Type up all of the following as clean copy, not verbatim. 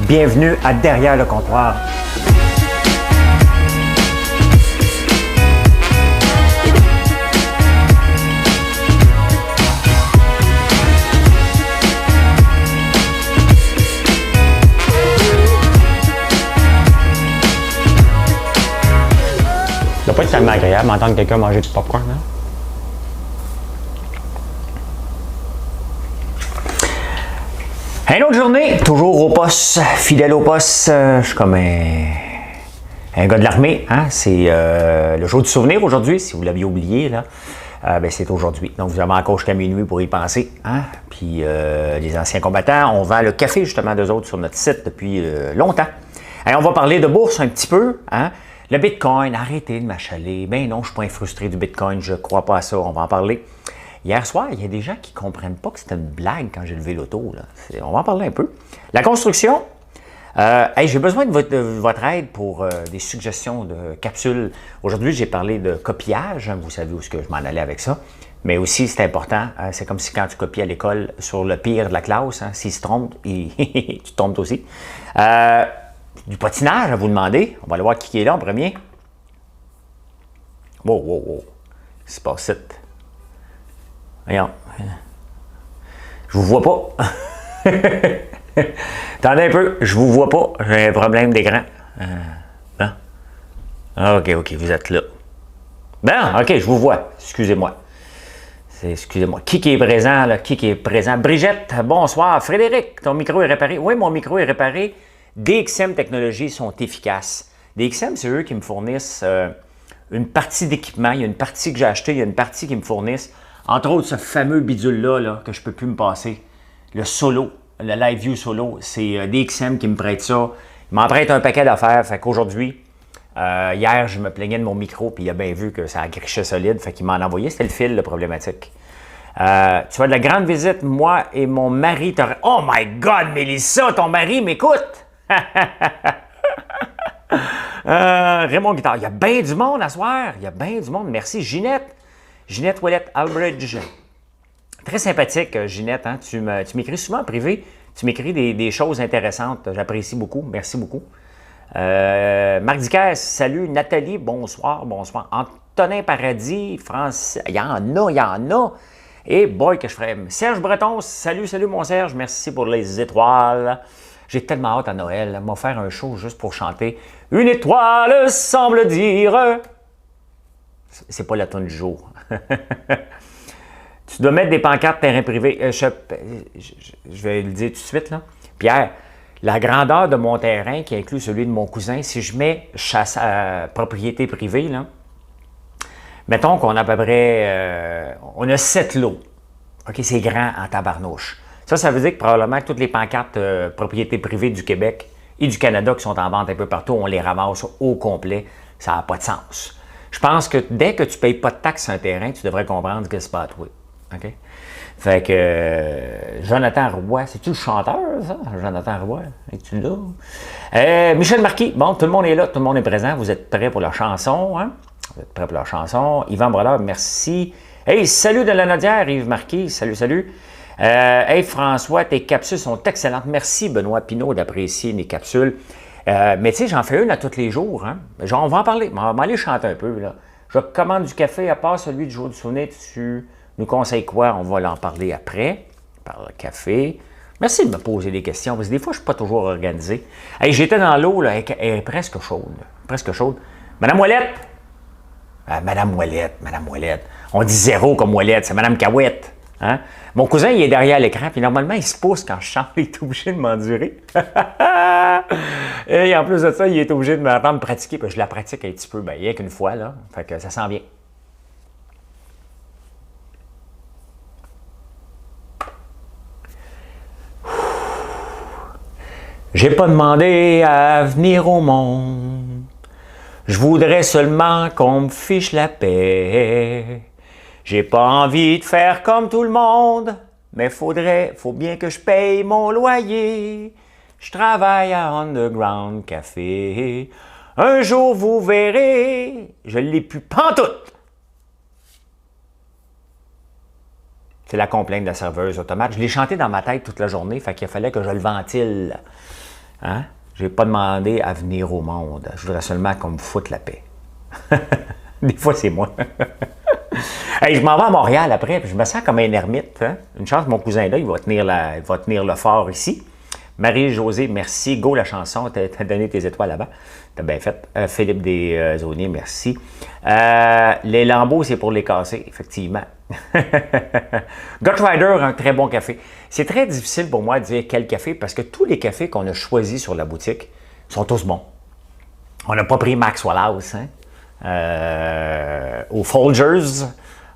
Bienvenue à Derrière le comptoir. Ça doit pas être tellement agréable d'entendre quelqu'un manger du popcorn, hein? Une autre journée, toujours au poste, fidèle au poste. Je suis comme un gars de l'armée. Hein? C'est le jour du souvenir aujourd'hui, si vous l'aviez oublié. Là. Ben, c'est aujourd'hui. Donc, vous avez encore jusqu'à minuit pour y penser. Hein? Puis, les anciens combattants, on vend le café justement d'eux autres sur notre site depuis longtemps. Et on va parler de bourse un petit peu. Hein? Le Bitcoin, arrêtez de m'achaler. Ben non, je ne suis pas un frustré du Bitcoin, je ne crois pas à ça. On va en parler. Hier soir, il y a des gens qui ne comprennent pas que c'était une blague quand j'ai levé l'auto. On va en parler un peu. La construction, j'ai besoin de votre aide pour des suggestions de capsules. Aujourd'hui, j'ai parlé de copiage. Vous savez où est-ce que je m'en allais avec ça. Mais aussi, c'est important. C'est comme si quand tu copies à l'école sur le pire de la classe, hein, s'il se trompe, tu tombes aussi. Du patinage à vous demander. On va aller voir qui est là en premier. Wow. C'est pas ça. Voyons. Je vous vois pas. Attendez un peu, je vous vois pas. J'ai un problème d'écran. Bon. OK, vous êtes là. Bon, OK, je vous vois. Excusez-moi. Excusez-moi. Qui est présent, là? Qui est présent? Brigitte, bonsoir. Frédéric, ton micro est réparé? Oui, mon micro est réparé. DXM Technologies sont efficaces. DXM, c'est eux qui me fournissent une partie d'équipement. Il y a une partie que j'ai achetée, il y a une partie qui me fournissent. Entre autres, ce fameux bidule-là là, que je ne peux plus me passer. Le Solo, le Live View Solo, c'est DXM qui me prête ça. Il m'en prête un paquet d'affaires. Fait qu'aujourd'hui, hier, je me plaignais de mon micro, puis il a bien vu que ça grichait solide. Fait qu'il m'en a envoyé. C'était le fil, le problématique. Tu vas de la grande visite, moi et mon mari. Oh my God, Mélissa, ton mari m'écoute! Raymond Guitard, il y a bien du monde à soir. Il y a bien du monde. Merci, Ginette. Ginette Ouellette Albridge. Très sympathique, Ginette. Hein? Tu m'écris souvent en privé. Tu m'écris des choses intéressantes. J'apprécie beaucoup. Merci beaucoup. Marc Dicker, salut. Nathalie, bonsoir. Antonin Paradis, France. Il y en a. Et boy, que je ferais. Serge Breton, salut mon Serge. Merci pour les étoiles. J'ai tellement hâte à Noël. M'a faire un show juste pour chanter. Une étoile semble dire. C'est pas la tonne du jour. Tu dois mettre des pancartes terrain privé. Je vais le dire tout de suite. Là. Pierre, la grandeur de mon terrain, qui inclut celui de mon cousin, si je mets chasse à propriété privée, là, mettons qu'on a à peu près... on a 7 lots. OK, c'est grand en tabarnouche. Ça veut dire que probablement que toutes les pancartes propriété privée du Québec et du Canada qui sont en vente un peu partout, on les ramasse au complet. Ça n'a pas de sens. Je pense que dès que tu ne payes pas de taxes sur un terrain, tu devrais comprendre que c'est pas à toi. OK? Fait que Jonathan Roy, c'est-tu le chanteur, ça? Jonathan Roy, es-tu là? Michel Marquis, bon, tout le monde est là, tout le monde est présent. Vous êtes prêts pour la chanson, hein? Vous êtes prêts pour la chanson. Yvan Brodeur, merci. Hey, salut de la Nodière, Yves Marquis, salut. Hey François, tes capsules sont excellentes. Merci Benoît Pinault d'apprécier mes capsules. Mais tu sais, j'en fais une à tous les jours. Hein? Genre, on va en parler. On va aller chanter un peu. Là. Je commande du café, à part celui du jour du souvenir. Tu nous conseilles quoi? On va en parler après. Par le café. Merci de me poser des questions, parce que des fois, je ne suis pas toujours organisé. Hey, j'étais dans l'eau, là, elle est presque chaude. Presque chaude. Madame Ouellette! Madame Ouellette. On dit zéro comme Ouellette, c'est Madame Cahouette. Hein? Mon cousin, il est derrière l'écran, puis normalement, il se pousse quand je chante, il est obligé de m'endurer. Et en plus de ça, il est obligé de m'entendre pratiquer, puis je la pratique un petit peu, ben, rien qu'une fois, là. Fait que ça sent bien. J'ai pas demandé à venir au monde. Je voudrais seulement qu'on me fiche la paix. J'ai pas envie de faire comme tout le monde, mais faut bien que je paye mon loyer. Je travaille à Underground Café. Un jour vous verrez, je l'ai plus pantoute. C'est la complainte de la serveuse automate. Je l'ai chanté dans ma tête toute la journée, fait qu'il fallait que je le ventile. Hein? Je n'ai pas demandé à venir au monde. Je voudrais seulement qu'on me foute la paix. Des fois, c'est moi. Hey, je m'en vais à Montréal après, puis je me sens comme un ermite. Hein? Une chance, mon cousin là, il va tenir le fort ici. Marie-Josée, merci. Go la chanson, t'as donné tes étoiles là-bas. T'as bien fait. Philippe Desonniers, merci. Les lambeaux, c'est pour les casser, effectivement. Gotrider, un très bon café. C'est très difficile pour moi de dire quel café, parce que tous les cafés qu'on a choisis sur la boutique sont tous bons. On n'a pas pris Max Wallace, hein? Aux Folgers,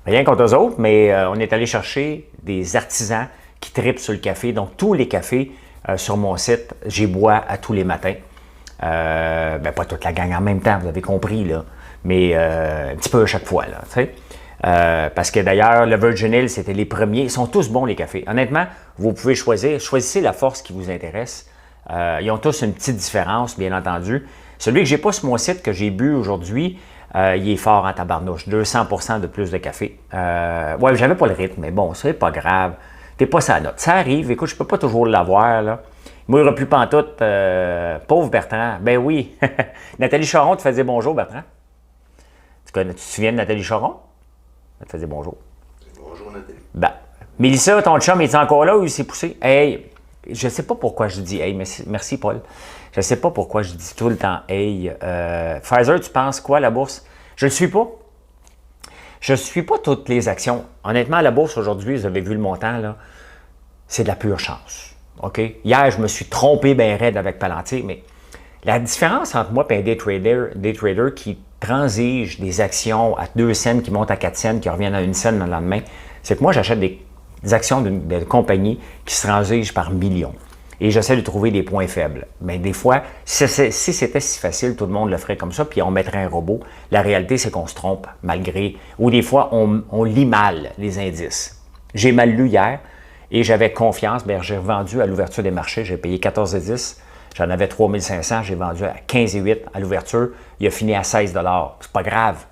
rien contre eux autres, mais on est allé chercher des artisans qui tripent sur le café. Donc, tous les cafés sur mon site, j'y bois à tous les matins. Ben, pas toute la gang en même temps, vous avez compris, là, mais un petit peu à chaque fois, là, tu sais. Parce que d'ailleurs, le Virgin Hill, c'était les premiers. Ils sont tous bons, les cafés. Honnêtement, vous pouvez choisir. Choisissez la force qui vous intéresse. Ils ont tous une petite différence, bien entendu. Celui que j'ai pas sur mon site, que j'ai bu aujourd'hui, il est fort en tabarnouche. 200% de plus de café. Ouais, j'avais pas le rythme, mais bon, c'est pas grave. T'es pas sa note. Ça arrive. Écoute, je peux pas toujours l'avoir, là. Moi, il n'y aura plus pantoute. Pauvre Bertrand. Ben oui. Nathalie Charon te faisait bonjour, Bertrand. Tu te souviens de Nathalie Charon? Elle te faisait bonjour. Bonjour, Nathalie. Ben, Mélissa, ton chum, est encore là ou il s'est poussé? Hey, je sais pas pourquoi je dis hey. Merci, Paul. Je sais pas pourquoi je dis tout le temps hey. Pfizer, tu penses quoi, la bourse? Je le suis pas. Je ne suis pas toutes les actions. Honnêtement, la bourse aujourd'hui, vous avez vu le montant, là, c'est de la pure chance. OK? Hier, je me suis trompé bien raide avec Palantir, mais la différence entre moi et un day trader qui transige des actions à 2 cents, qui montent à 4 cents, qui reviennent à 1 cent le lendemain, c'est que moi, j'achète des actions de compagnies qui se transigent par millions. Et j'essaie de trouver des points faibles. Mais des fois, si c'était si facile, tout le monde le ferait comme ça, puis on mettrait un robot. La réalité, c'est qu'on se trompe malgré... Ou des fois, on lit mal les indices. J'ai mal lu hier et j'avais confiance. Bien, j'ai revendu à l'ouverture des marchés. J'ai payé 14,10 $. J'en avais 3500. J'ai vendu à 15,8 $ à l'ouverture. Il a fini à 16 $. C'est pas grave.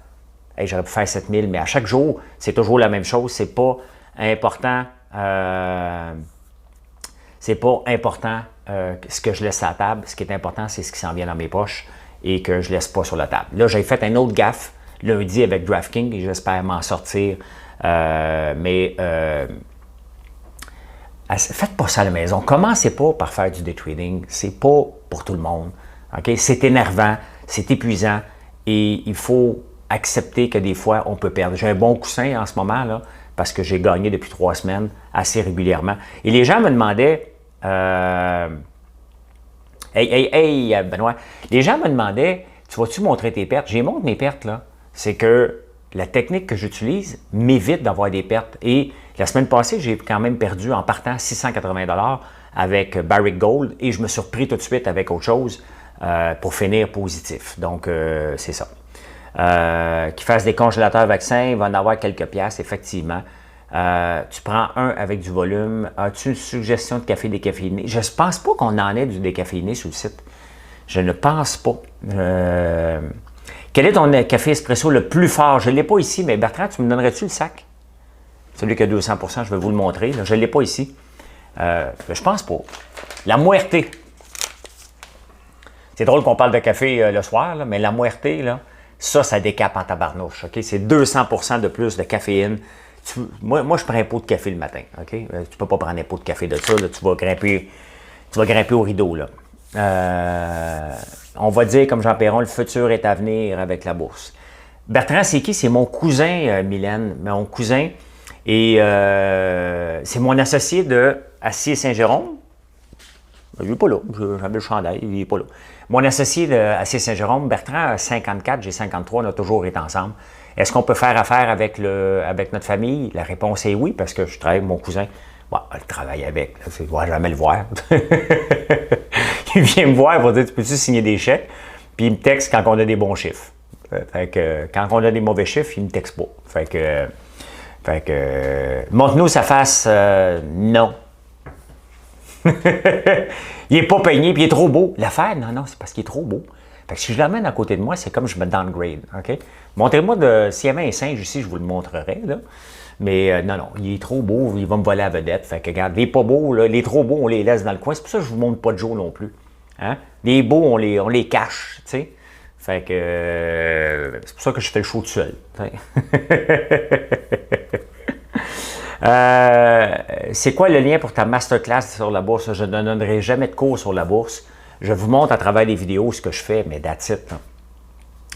Hey, j'aurais pu faire 7 000, mais à chaque jour, c'est toujours la même chose. C'est pas important... c'est pas important ce que je laisse à la table. Ce qui est important, c'est ce qui s'en vient dans mes poches et que je ne laisse pas sur la table. Là, j'ai fait un autre gaffe lundi avec DraftKings et j'espère m'en sortir. Faites pas ça à la maison. Commencez pas par faire du day trading. C'est pas pour tout le monde. Okay? C'est énervant, c'est épuisant et il faut accepter que des fois, on peut perdre. J'ai un bon coussin en ce moment, là, parce que j'ai gagné depuis 3 semaines assez régulièrement. Et les gens me demandaient, hey, Benoît, les gens me demandaient, tu vas-tu montrer tes pertes? J'ai montré mes pertes, là. C'est que la technique que j'utilise m'évite d'avoir des pertes. Et la semaine passée, j'ai quand même perdu en partant 680 $ avec Barrick Gold et je me suis repris tout de suite avec autre chose pour finir positif. Donc, c'est ça. Qui fassent des congélateurs vaccins, il va en avoir quelques piastres, effectivement. Tu prends un avec du volume. As-tu une suggestion de café décaféiné? Je ne pense pas qu'on en ait du décaféiné sur le site. Je ne pense pas. Quel est ton café espresso le plus fort? Je ne l'ai pas ici, mais Bertrand, tu me donnerais-tu le sac? Celui qui a 200%, je vais vous le montrer. Là. Je ne l'ai pas ici. Je pense pas. La Muerte. C'est drôle qu'on parle de café le soir, là, mais la Muerte, là, ça décape en tabarnouche. Okay? C'est 200% de plus de caféine. Moi, je prends un pot de café le matin. Okay? Tu ne peux pas prendre un pot de café de ça. Là, tu vas grimper au rideau. Là. On va dire, comme Jean Perron, le futur est à venir avec la bourse. Bertrand, c'est qui? C'est mon cousin, Mylène. Mon cousin. Et c'est mon associé de Acier Saint-Jérôme. Il n'est pas là. J'avais le chandail, il n'est pas là. Mon associé de Acier Saint-Jérôme, Bertrand, a 54, j'ai 53, on a toujours été ensemble. Est-ce qu'on peut faire affaire avec notre famille? La réponse est oui, parce que je travaille avec mon cousin. Bon, je travaille avec, je ne vais jamais le voir. Il vient me voir pour dire, tu peux-tu signer des chèques? Puis il me texte quand on a des bons chiffres. Fait que, quand on a des mauvais chiffres, il ne me texte pas. Fait que montre-nous sa face, non. Il n'est pas peigné, puis il est trop beau. L'affaire, non, c'est parce qu'il est trop beau. Fait que si je l'amène à côté de moi, c'est comme je me downgrade. OK? Montrez-moi s'il y avait un singe ici, je vous le montrerai. Là. Mais non, il est trop beau, il va me voler la vedette. Fait que regarde, il n'est pas beau, là, il est trop beau, on les laisse dans le coin. C'est pour ça que je ne vous montre pas de Joe non plus. Hein? Les beaux, on les cache, tu sais. Fait que c'est pour ça que je fais le show tout seul. C'est quoi le lien pour ta masterclass sur la bourse? Je ne donnerai jamais de cours sur la bourse. Je vous montre à travers les vidéos ce que je fais, mais that's it.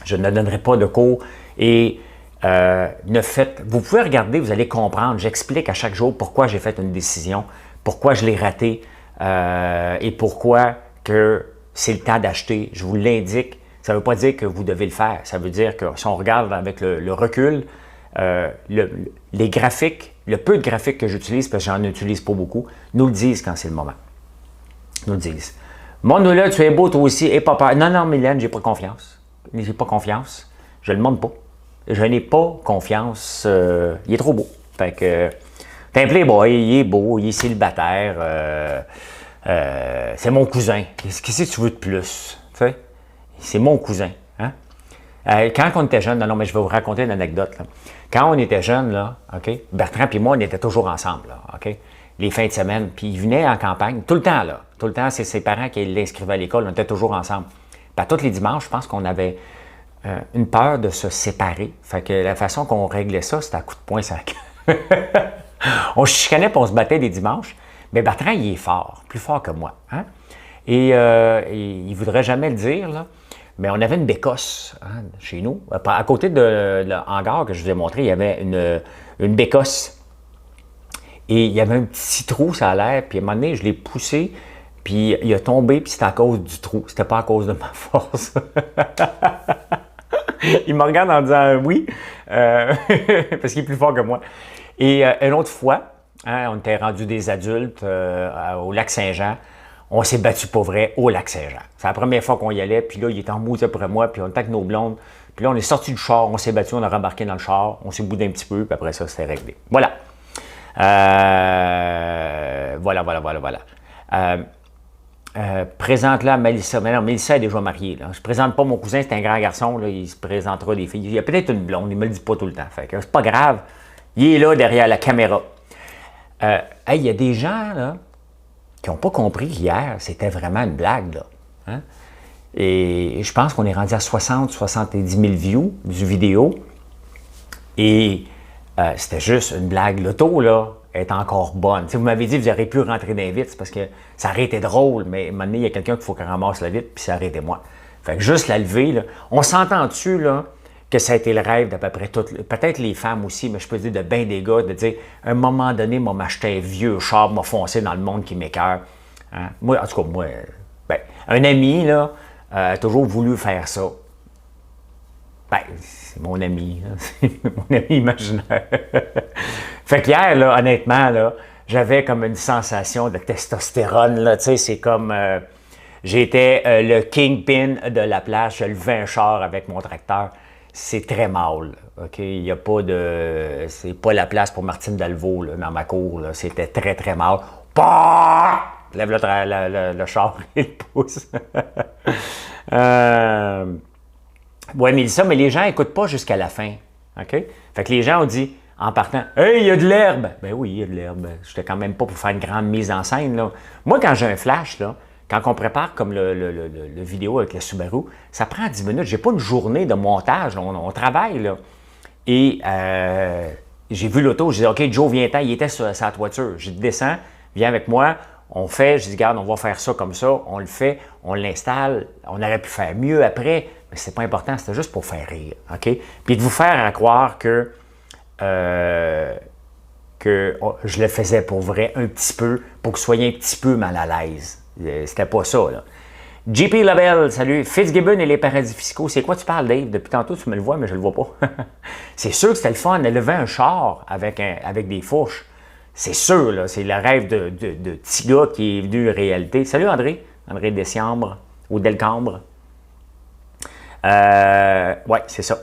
Je ne donnerai pas de cours et vous pouvez regarder, vous allez comprendre. J'explique à chaque jour pourquoi j'ai fait une décision, pourquoi je l'ai ratée et pourquoi que c'est le temps d'acheter. Je vous l'indique. Ça ne veut pas dire que vous devez le faire. Ça veut dire que si on regarde avec le recul, les graphiques, le peu de graphiques que j'utilise, parce que j'en utilise pas beaucoup, nous le disent quand c'est le moment. Nous le disent. Mon là, tu es beau toi aussi, et pas peur. Non, non, Mylène, j'ai pas confiance. J'ai pas confiance. Je le demande pas. Je n'ai pas confiance. Il est trop beau. Fait que, t'es un playboy, il est beau, il est célibataire. C'est mon cousin. Qu'est-ce que tu veux de plus? Tu sais? C'est mon cousin. Hein? Quand on était jeunes, non, mais je vais vous raconter une anecdote. Là. Quand on était jeunes, là, OK, Bertrand et moi, on était toujours ensemble. Là, OK? Les fins de semaine. Puis il venait en campagne, tout le temps, là. Tout le temps, c'est ses parents qui l'inscrivaient à l'école. On était toujours ensemble. Puis tous les dimanches, je pense qu'on avait une peur de se séparer. Fait que la façon qu'on réglait ça, c'était à coup de poing sac. On se chicanait et on se battait les dimanches. Mais Bertrand, il est fort, plus fort que moi. Hein? Et il ne voudrait jamais le dire, là. Mais on avait une bécosse hein, chez nous. À côté de l'hangar que je vous ai montré, il y avait une bécosse. Et il y avait un petit trou, ça a l'air. Puis à un moment donné, je l'ai poussé, puis il a tombé, puis c'était à cause du trou. C'était pas à cause de ma force. Il me regarde en disant oui, parce qu'il est plus fort que moi. Et une autre fois, hein, on était rendus des adultes au lac Saint-Jean. On s'est battu pour vrai au lac Saint-Jean. C'est la première fois qu'on y allait, puis là, il était en mousse après moi, puis on était avec nos blondes. Puis là, on est sorti du char, on s'est battu, on a rembarqué dans le char, on s'est boudé un petit peu, puis après ça, c'était réglé. Voilà. Voilà. Présente-la à Mélissa. Mais non, Mélissa est déjà mariée. Là. Je ne présente pas mon cousin, c'est un grand garçon, là, il se présentera des filles. Il y a peut-être une blonde, il ne me le dit pas tout le temps. Fait que c'est pas grave. Il est là derrière la caméra. Il y a des gens là, qui n'ont pas compris qu'hier, c'était vraiment une blague. Là. Hein? Et je pense qu'on est rendu à 70 000 views du vidéo. Et c'était juste une blague. L'auto, là, est encore bonne. T'sais, vous m'avez dit que vous auriez pu rentrer dans les vitres, c'est parce que ça aurait été drôle, mais à un moment donné, il y a quelqu'un qu'il faut qu'on ramasse la vitre, puis ça aurait été moi. Fait que juste la lever, là. On s'entend dessus, là, que ça a été le rêve d'à peu près toutes, peut-être les femmes aussi, mais je peux dire de bien des gars, de dire, à un moment donné, m'a acheté un vieux char, m'a foncé dans le monde qui m'écoeure. Hein? Moi, en tout cas, moi, un ami, là, a toujours voulu faire ça. C'est mon ami, c'est mon ami imaginaire. Fait qu'hier, là, honnêtement, là, j'avais comme une sensation de testostérone, là, tu sais, c'est comme, j'étais le kingpin de la plage, je levais un char avec mon tracteur, c'est très mâle, OK, il n'y a pas de, c'est pas la place pour Martine Dalvaux, là, dans ma cour, là, c'était très, très mâle. Bah! Lève le char et le pouce. Oui, Mélissa, mais les gens n'écoutent pas jusqu'à la fin. OK? Fait que les gens ont dit, en partant, « Hey, il y a de l'herbe! » Ben oui, il y a de l'herbe. Je n'étais quand même pas pour faire une grande mise en scène. Là. Moi, quand j'ai un flash, là, quand on prépare comme le vidéo avec le Subaru, ça prend 10 minutes. J'ai pas une journée de montage. Là. On travaille. Là. Et j'ai vu l'auto. J'ai dit, « OK, Joe, viens-t'en. » Il était sur sa toiture. J'ai dit, « Descends, viens avec moi. » On fait, je dis, regarde, on va faire ça comme ça, on le fait, on l'installe, on aurait pu faire mieux après, mais c'est pas important, c'était juste pour faire rire, OK? Puis de vous faire croire que je le faisais pour vrai un petit peu, pour que vous soyez un petit peu mal à l'aise. C'était pas ça, là. JP Labelle, salut. Fitzgibbon et les paradis fiscaux, c'est quoi tu parles, Dave? Depuis tantôt, tu me le vois, mais je le vois pas. C'est sûr que c'était le fun, elle levait un char avec des fourches. C'est sûr, là, c'est le rêve de petit gars qui est venu réalité. Salut André Desciambre ou Delcambre. Oui, c'est ça.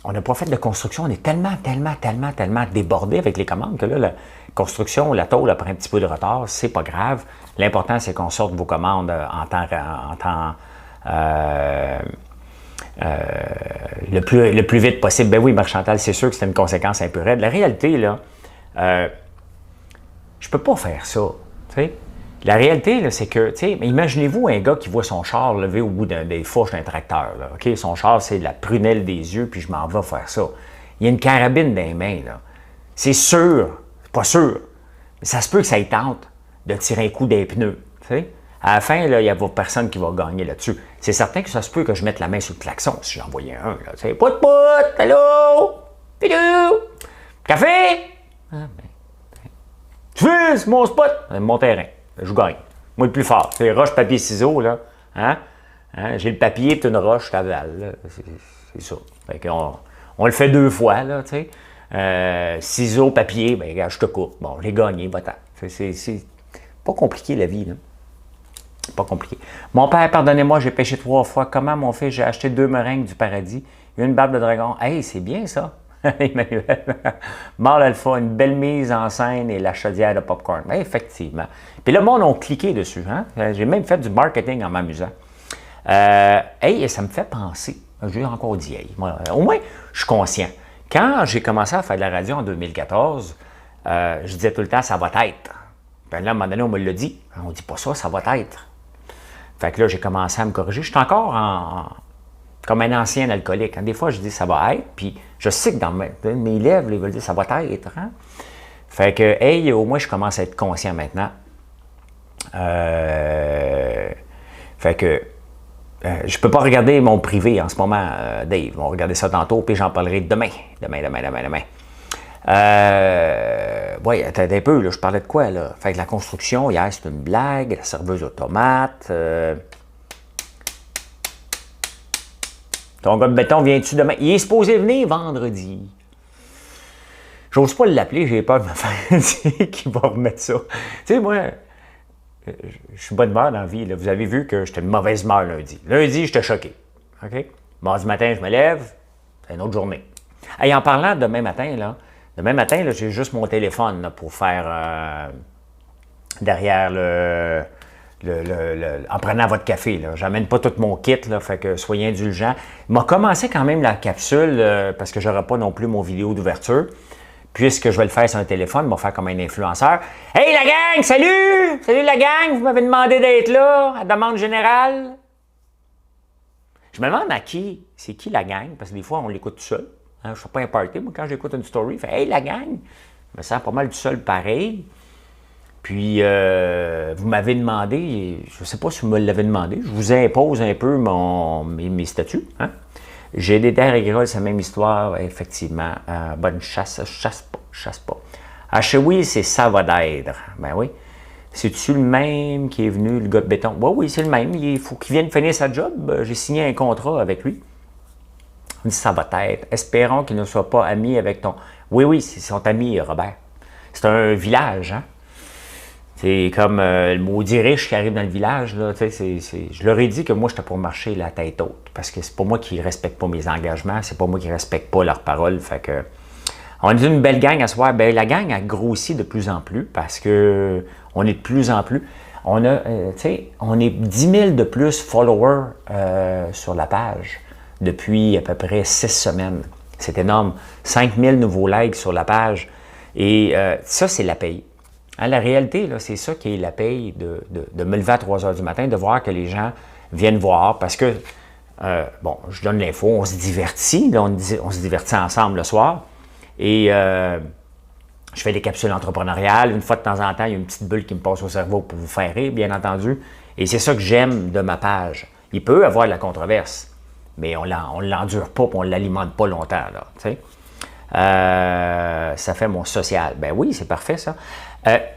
On n'a pas fait de construction, on est tellement débordé avec les commandes que là, la construction, la tôle a pris un petit peu de retard, c'est pas grave. L'important, c'est qu'on sorte vos commandes en temps le plus vite possible. Ben oui, Marc Chantal, c'est sûr que c'est une conséquence un peu raide. La réalité, là, je peux pas faire ça. Tu sais? La réalité, là, c'est que, tu sais, imaginez-vous un gars qui voit son char levé au bout des fourches d'un tracteur. Là, OK? Son char, c'est la prunelle des yeux, puis je m'en vais faire ça. Il y a une carabine dans les mains. Là. C'est sûr, c'est pas sûr, mais ça se peut que ça y tente de tirer un coup des pneus. Tu sais? À la fin, là, il n'y a pas personne qui va gagner là-dessus. C'est certain que ça se peut que je mette la main sur le klaxon si j'en voyais un. Là, tu sais, pout pout, allô, pidou, café. Ah, ben, tu veux, c'est mon spot, mon terrain. Je gagne. Moi, le plus fort. C'est roche, papier, ciseaux, là. Hein? J'ai le papier et une roche, t'avales. C'est ça. Fait qu'on, on le fait 2 fois, là, tu sais. Ciseaux, papier, ben, regarde, je te coupe. Bon, j'ai gagné, va-t'en. C'est pas compliqué, la vie, là. Pas compliqué. Mon père, pardonnez-moi, j'ai péché 3 fois. Comment, mon fils, j'ai acheté 2 meringues du paradis. Une barbe de dragon. Hey, c'est bien, ça. Emmanuel. Mâle alpha, une belle mise en scène et la chaudière de popcorn. Ben, effectivement. Puis le monde a cliqué dessus. Hein? J'ai même fait du marketing en m'amusant. Hey, ça me fait penser. J'ai encore dit hey. Moi, au moins, je suis conscient. Quand j'ai commencé à faire de la radio en 2014, je disais tout le temps, ça va être. Puis là, à un moment donné, on me l'a dit. On dit pas ça, ça va être. Fait que là, j'ai commencé à me corriger. Je suis encore comme un ancien alcoolique. Hein. Des fois, je dis ça va être, puis je sais que dans mes lèvres, ils veulent dire ça va être. Hein? Fait que, hey, au moins, je commence à être conscient maintenant. Fait que, je peux pas regarder mon privé en ce moment, Dave. On va regarder ça tantôt, puis j'en parlerai demain. Demain. Oui, attends un peu, là, je parlais de quoi, là? Fait que la construction, hier, c'est une blague, la serveuse automate. Ton gars de béton, viens-tu demain? Il est supposé venir vendredi. J'ose pas l'appeler, j'ai peur de me faire dire qu'il va remettre ça. Tu sais, moi, je suis bonne humeur dans la vie. Là. Vous avez vu que j'étais de mauvaise humeur lundi. Lundi, j'étais choqué. OK? Mardi matin, je me lève, c'est une autre journée. Et en parlant de demain matin, là, j'ai juste mon téléphone là, pour faire derrière en prenant votre café. J'amène pas tout mon kit, là, fait que soyez indulgents. Il m'a commencé quand même la capsule parce que j'aurai pas non plus mon vidéo d'ouverture. Puisque je vais le faire sur un téléphone, il va faire comme un influenceur. Hey la gang, salut! Salut la gang, vous m'avez demandé d'être là, à demande générale. Je me demande à qui, c'est qui la gang, parce que des fois on l'écoute tout seul. Hein, je ne fais pas un party, moi quand j'écoute une story, je fais hey la gang, je me sens pas mal tout seul pareil. Puis, vous m'avez demandé, je ne sais pas si vous me l'avez demandé, je vous impose un peu mes statuts. Hein? J'ai des terres agricoles, c'est la même histoire, effectivement. Bonne chasse, chasse pas. À Chewy, c'est ça va d'être. Ben oui. C'est-tu le même qui est venu, le gars de béton? Oui, c'est le même. Il faut qu'il vienne finir sa job. J'ai signé un contrat avec lui. Il dit ça va être. Espérons qu'il ne soit pas ami avec ton... Oui, c'est son ami, Robert. C'est un village, hein? C'est comme le maudit riche qui arrive dans le village. Là, je leur ai dit que moi, j'étais pour marcher la tête haute. Parce que c'est pas moi qui respecte pas mes engagements. C'est pas moi qui respecte pas leurs paroles. Fait que, on est une belle gang à ce soir. Ben, la gang a grossi de plus en plus parce que on est de plus en plus. On a, on est 10 000 de plus followers sur la page depuis à peu près 6 semaines. C'est énorme. 5 000 nouveaux likes sur la page. Et ça, c'est la paye. Hein, la réalité, c'est ça qui est la paye de me lever à 3 heures du matin, de voir que les gens viennent voir parce que, je donne l'info, on se divertit, là, on se divertit ensemble le soir et je fais des capsules entrepreneuriales. Une fois de temps en temps, il y a une petite bulle qui me passe au cerveau pour vous faire rire, bien entendu. Et c'est ça que j'aime de ma page. Il peut y avoir de la controverse, mais on ne l'endure pas et on ne l'alimente pas longtemps. Là, ça fait mon social. Ben oui, c'est parfait ça.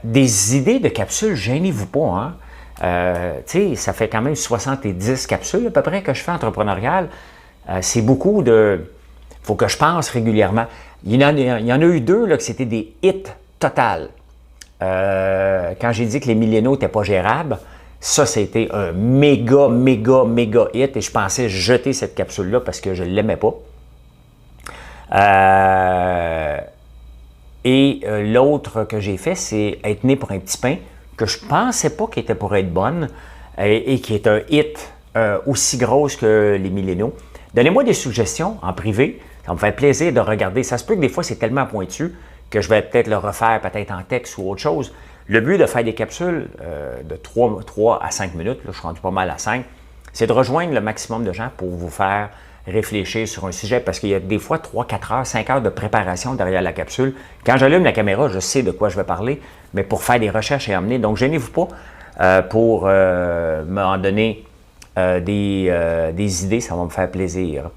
Des idées de capsules, gênez-vous pas. Hein? Ça fait quand même 70 capsules à peu près que je fais entrepreneurial. C'est beaucoup de... Il faut que je pense régulièrement. Il y en a eu 2 là, que c'était des hits totales. Quand j'ai dit que les millénaux n'étaient pas gérables, ça, c'était un méga hit et je pensais jeter cette capsule-là parce que je ne l'aimais pas. L'autre que j'ai fait, c'est être né pour un petit pain, que je ne pensais pas qu'il était pour être bonne et qui est un hit aussi grosse que les milléniaux. Donnez-moi des suggestions en privé, ça me fait plaisir de regarder. Ça se peut que des fois, c'est tellement pointu que je vais peut-être le refaire peut-être en texte ou autre chose. Le but de faire des capsules de 3 à 5 minutes, là, je suis rendu pas mal à 5, c'est de rejoindre le maximum de gens pour vous faire réfléchir sur un sujet, parce qu'il y a des fois 3, 4 heures, 5 heures de préparation derrière la capsule. Quand j'allume la caméra, je sais de quoi je vais parler, mais pour faire des recherches et emmener. Donc, gênez-vous pas pour m'en donner des idées, ça va me faire plaisir.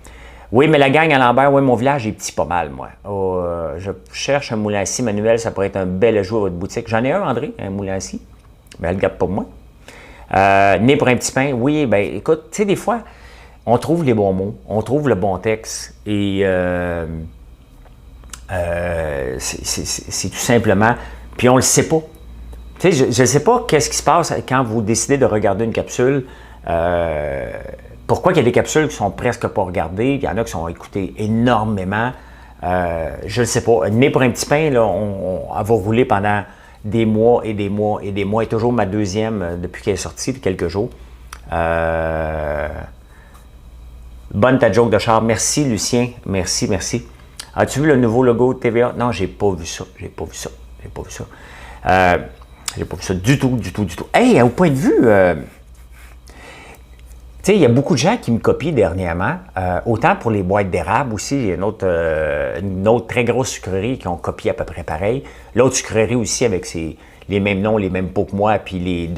Oui, mais la gang à Lambert, oui, mon village est petit pas mal, moi. Je cherche un moulin à scie manuel, ça pourrait être un bel ajout à votre boutique. J'en ai un, André, un moulin à scie, mais elle ne garde pas pour moi. Né pour un petit pain, oui, ben écoute, tu sais, des fois, on trouve les bons mots, on trouve le bon texte, et c'est tout simplement, puis on le sait pas. Tu sais, je ne sais pas qu'est-ce qui se passe quand vous décidez de regarder une capsule. Pourquoi il y a des capsules qui sont presque pas regardées, il y en a qui sont écoutées énormément. Je ne sais pas. Né pour un petit pain, là, elle va rouler pendant des mois et des mois et des mois. Et toujours ma deuxième depuis qu'elle est sortie, depuis quelques jours. Bonne ta joke de char. Merci, Lucien. Merci, merci. As-tu vu le nouveau logo de TVA? Non, j'ai pas vu ça. J'ai pas vu ça. J'ai pas vu ça. J'ai pas vu ça du tout, du tout, du tout. Hey, au point de vue... tu sais, il y a beaucoup de gens qui me copient dernièrement, autant pour les boîtes d'érable aussi, il y a une autre très grosse sucrerie qui ont copié à peu près pareil. L'autre sucrerie aussi avec les mêmes noms, les mêmes pots que moi, puis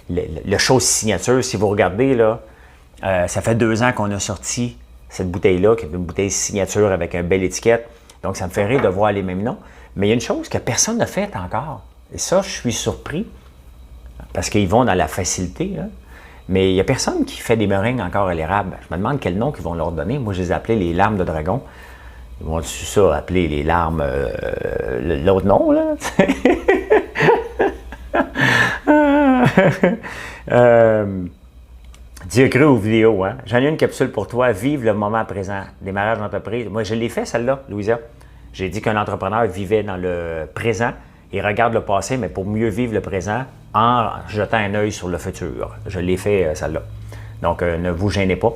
le chose signature. Si vous regardez, là, ça fait 2 ans qu'on a sorti cette bouteille-là, qui est une bouteille signature avec une belle étiquette. Donc, ça me fait rire de voir les mêmes noms. Mais il y a une chose que personne n'a faite encore. Et ça, je suis surpris, parce qu'ils vont dans la facilité, hein. Mais il n'y a personne qui fait des meringues encore à l'érable. Je me demande quel nom qu'ils vont leur donner. Moi, je les ai appelés les larmes de dragon. Ils vont ça appeler les larmes... l'autre nom, là? Dieu cru aux vidéos, hein? J'en ai une capsule pour toi. Vive le moment présent. Démarrage d'entreprise. Moi, je l'ai fait, celle-là, Louisa. J'ai dit qu'un entrepreneur vivait dans le présent et regarde le passé, mais pour mieux vivre le présent, en jetant un œil sur le futur. Je l'ai fait, celle-là. Donc, ne vous gênez pas.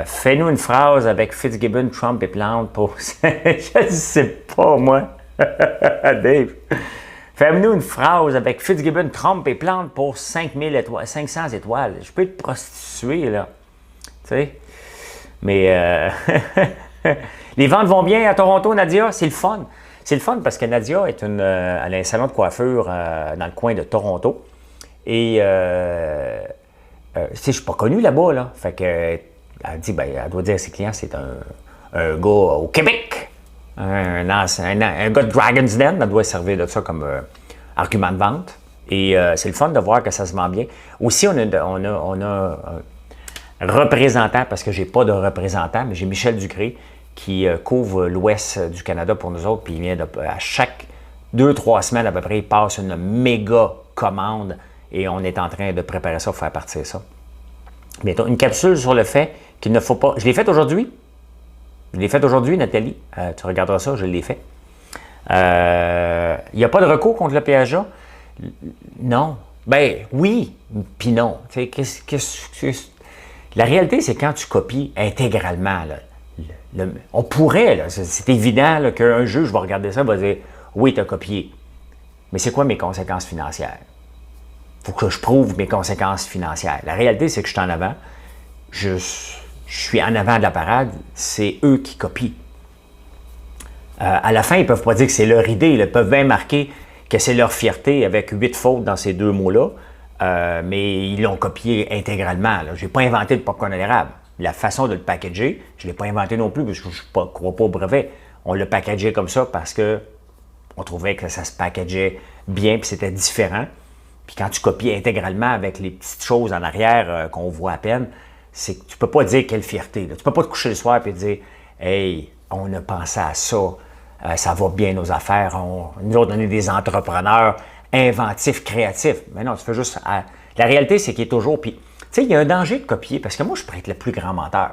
Fais-nous une phrase avec Fitzgibbon, Trump et Plante pour... Je ne sais pas, moi. Dave. Fais-nous une phrase avec Fitzgibbon, Trump et Plante pour 5000 étoiles, 500 étoiles. Je peux te prostituer, là. Tu sais? Mais les ventes vont bien à Toronto, Nadia. C'est le fun. C'est le fun parce que Nadia est elle a un salon de coiffure dans le coin de Toronto. Et tu sais, je ne suis pas connu là-bas, là. Fait que elle dit, ben, elle doit dire à ses clients, c'est un gars au Québec, un gars de Dragon's Den, elle doit servir de ça comme argument de vente. Et c'est le fun de voir que ça se vend bien. Aussi, on a un représentant, parce que j'ai pas de représentant, mais j'ai Michel Ducré, qui couvre l'ouest du Canada pour nous autres, puis il vient à chaque 2-3 semaines à peu près, il passe une méga commande et on est en train de préparer ça pour faire partir ça. Bientôt, une capsule sur le fait qu'il ne faut pas... Je l'ai faite aujourd'hui. Je l'ai faite aujourd'hui, Nathalie. Tu regarderas ça, je l'ai fait. Il n'y a pas de recours contre le PHA? Non. Ben oui, puis non. La réalité, c'est quand tu copies intégralement, là, on pourrait, là, c'est évident qu'un juge va regarder ça et va dire « Oui, tu as copié. » Mais c'est quoi mes conséquences financières? Il faut que je prouve mes conséquences financières. La réalité, c'est que je suis en avant. Je suis en avant de la parade. C'est eux qui copient. À la fin, ils ne peuvent pas dire que c'est leur idée. Ils peuvent bien marquer que c'est leur fierté avec 8 fautes dans ces 2 mots-là. Mais ils l'ont copié intégralement. Je n'ai pas inventé le popcorn à l'érable. La façon de le packager, je ne l'ai pas inventé non plus parce que je ne crois pas au brevet. On l'a packagé comme ça parce qu'on trouvait que ça se packageait bien et c'était différent. Puis quand tu copies intégralement avec les petites choses en arrière qu'on voit à peine, c'est que tu ne peux pas dire quelle fierté. Là. Tu ne peux pas te coucher le soir et te dire « Hey, on a pensé à ça, ça va bien nos affaires, nous autres, on est des entrepreneurs inventifs, créatifs. » Mais non, tu fais juste... La réalité, c'est qu'il est toujours... Puis, tu sais, il y a un danger de copier, parce que moi, je pourrais être le plus grand menteur.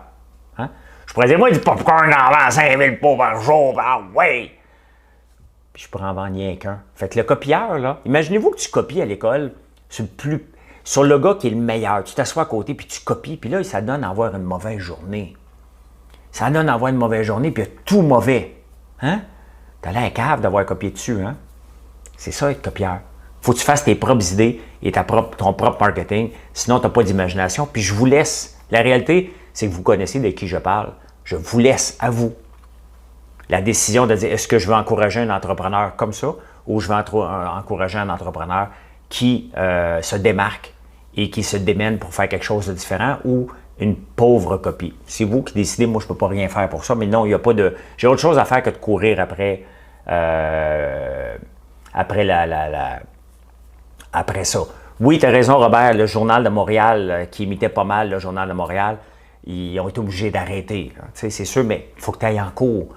Hein? Je pourrais dire, moi, du popcorn en vend 5000 pots par jour, ouais! Puis je pourrais en vendre rien qu'un. Fait que le copieur, là, imaginez-vous que tu copies à l'école sur le gars qui est le meilleur. Tu t'assois à côté, puis tu copies, puis là, ça donne à avoir une mauvaise journée. Ça donne à avoir une mauvaise journée, puis il y a tout mauvais. Hein? T'as l'air cave d'avoir copié dessus, hein? C'est ça, être copieur. faut que tu fasses tes propres idées et ton propre marketing. Sinon, tu n'as pas d'imagination. Puis je vous laisse. La réalité, c'est que vous connaissez de qui je parle. Je vous laisse à vous la décision de dire est-ce que je veux encourager un entrepreneur comme ça ou je veux encourager un entrepreneur qui se démarque et qui se démène pour faire quelque chose de différent ou une pauvre copie. C'est vous qui décidez, moi je ne peux pas rien faire pour ça, mais non, il n'y a pas de... J'ai autre chose à faire que de courir après, après ça. Oui, tu as raison, Robert, le Journal de Montréal, qui imitait pas mal le Journal de Montréal, ils ont été obligés d'arrêter. C'est sûr, mais il faut que tu ailles en cours.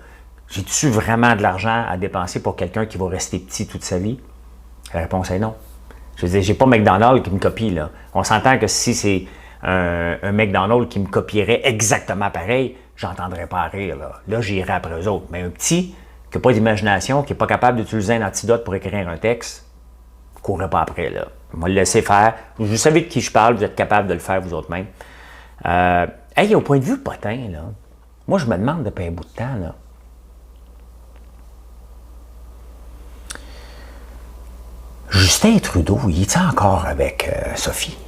J'ai-tu vraiment de l'argent à dépenser pour quelqu'un qui va rester petit toute sa vie? La réponse est non. Je veux dire, j'ai pas McDonald's qui me copie, là. On s'entend que si c'est un McDonald's qui me copierait exactement pareil, j'entendrais pas rire, là. Là, j'irais après eux autres. Mais un petit qui n'a pas d'imagination, qui n'est pas capable d'utiliser un antidote pour écrire un texte, ne courez pas après, là. On va le laisser faire. Vous savez de qui je parle, vous êtes capable de le faire vous autres même. Hey, au point de vue potin, là, moi, je me demande depuis un bout de temps, là. Justin Trudeau, il est encore avec Sophie?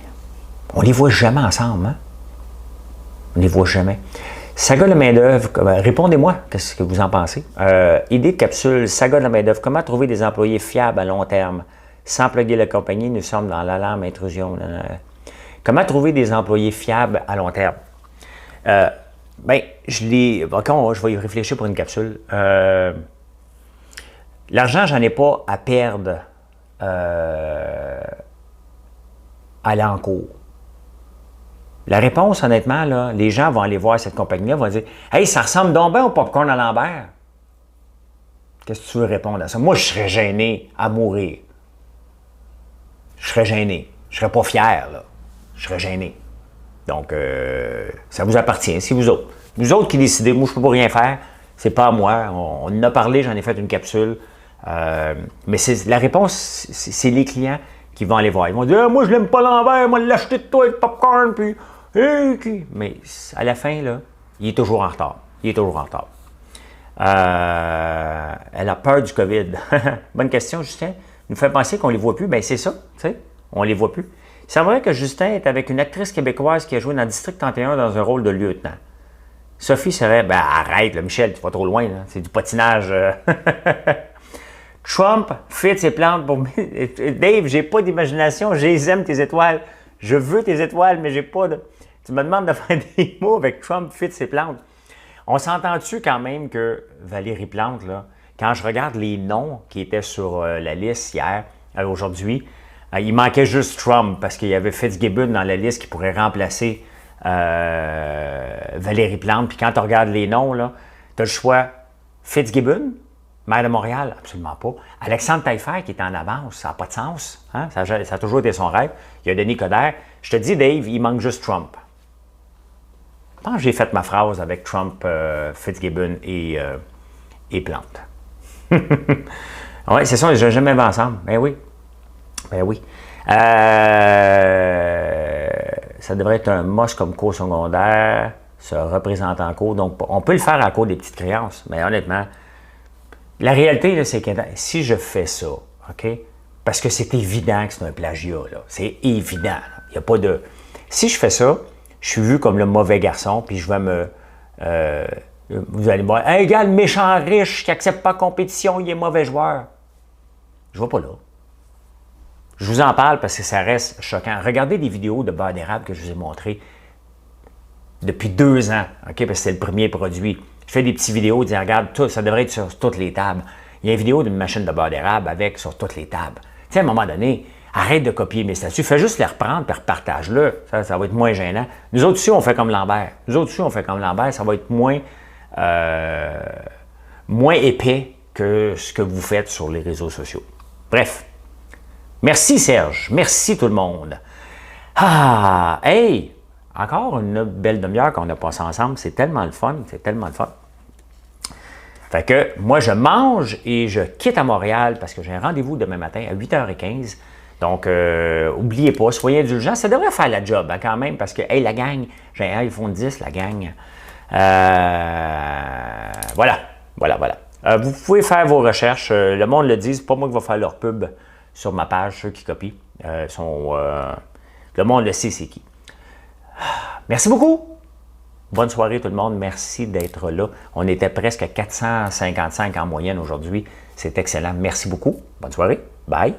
On les voit jamais ensemble, hein? On les voit jamais. Saga de la main-d'œuvre, répondez-moi, qu'est-ce que vous en pensez? Idée de capsule, saga de la main-d'œuvre, comment trouver des employés fiables à long terme? Sans plugger la compagnie, nous sommes dans l'alarme intrusion. Comment trouver des employés fiables à long terme? Je vais y réfléchir pour une capsule. L'argent, j'en ai pas à perdre aller en cours. La réponse, honnêtement, là, les gens vont aller voir cette compagnie-là, vont dire « Hey, ça ressemble donc bien au popcorn à Lambert. » Qu'est-ce que tu veux répondre à ça? Moi, je serais gêné à mourir. Je serais gêné. Je serais pas fier, là. Je serais gêné. Donc, ça vous appartient, c'est vous autres. Vous autres qui décidez, moi, je peux pas rien faire. C'est pas à moi. On en a parlé, j'en ai fait une capsule. Mais la réponse, c'est les clients qui vont aller voir. Ils vont dire moi, je l'aime pas l'envers, moi, l'acheter de toi, le popcorn, puis. Mais à la fin, là, il est toujours en retard. Il est toujours en retard. Elle a peur du COVID. Bonne question, Justin. Nous fait penser qu'on les voit plus. Bien, c'est ça, tu sais, on les voit plus. C'est vrai que Justin est avec une actrice québécoise qui a joué dans District 31 dans un rôle de lieutenant. Sophie serait, ben arrête, là, Michel, tu vas trop loin, là. C'est du patinage. Trump fait ses plantes pour... Dave, j'ai pas d'imagination, j'aime tes étoiles. Je veux tes étoiles, mais j'ai pas de... Tu me demandes de faire des mots avec Trump fit ses plantes. On s'entend-tu quand même que Valérie Plante, là, quand je regarde les noms qui étaient sur la liste hier, aujourd'hui, il manquait juste Trump parce qu'il y avait Fitzgibbon dans la liste qui pourrait remplacer Valérie Plante. Puis quand tu regardes les noms, tu as le choix Fitzgibbon, maire de Montréal, absolument pas. Alexandre Taillefer qui est en avance, ça n'a pas de sens. Hein? Ça a toujours été son rêve. Il y a Denis Coderre. Je te dis, Dave, il manque juste Trump. Je pense que j'ai fait ma phrase avec Trump, Fitzgibbon et Plante. Oui, c'est ça, on les a jamais vus ensemble. Ben oui. Ben oui. Ça devrait être un must comme cours secondaire, se représenter en cours. Donc, on peut le faire à cours des petites créances, mais honnêtement, la réalité, c'est que si je fais ça, OK? Parce que c'est évident que c'est un plagiat, là. C'est évident. Il n'y a pas de... Si je fais ça, je suis vu comme le mauvais garçon, puis je vais me... vous allez me dire, hey, gars, le méchant riche qui n'accepte pas la compétition, il est mauvais joueur. Je ne vais pas là. Je vous en parle parce que ça reste choquant. Regardez des vidéos de beurre d'érable que je vous ai montrées depuis 2 ans, OK? Parce que c'est le premier produit. Je fais des petites vidéos, disant, regarde, ça devrait être sur toutes les tables. Il y a une vidéo d'une machine de beurre d'érable avec sur toutes les tables. Tu sais, à un moment donné, arrête de copier mes statuts. Fais juste les reprendre et repartage-le. Ça va être moins gênant. Nous autres aussi, on fait comme Lambert. Ça va être moins épais que ce que vous faites sur les réseaux sociaux. Bref. Merci Serge. Merci tout le monde. Ah, hey! Encore une belle demi-heure qu'on a passé ensemble. C'est tellement le fun. Fait que moi, je mange et je quitte à Montréal parce que j'ai un rendez-vous demain matin à 8h15. Donc, n'oubliez pas, soyez indulgents. Ça devrait faire la job hein, quand même parce que, hey, la gang, j'ai un iPhone 10, la gang. Voilà. Vous pouvez faire vos recherches. Le monde le dit, c'est pas moi qui va faire leur pub sur ma page, ceux qui copient. Le monde le sait c'est qui. Merci beaucoup! Bonne soirée tout le monde, merci d'être là. On était presque à 455 en moyenne aujourd'hui. C'est excellent. Merci beaucoup. Bonne soirée. Bye!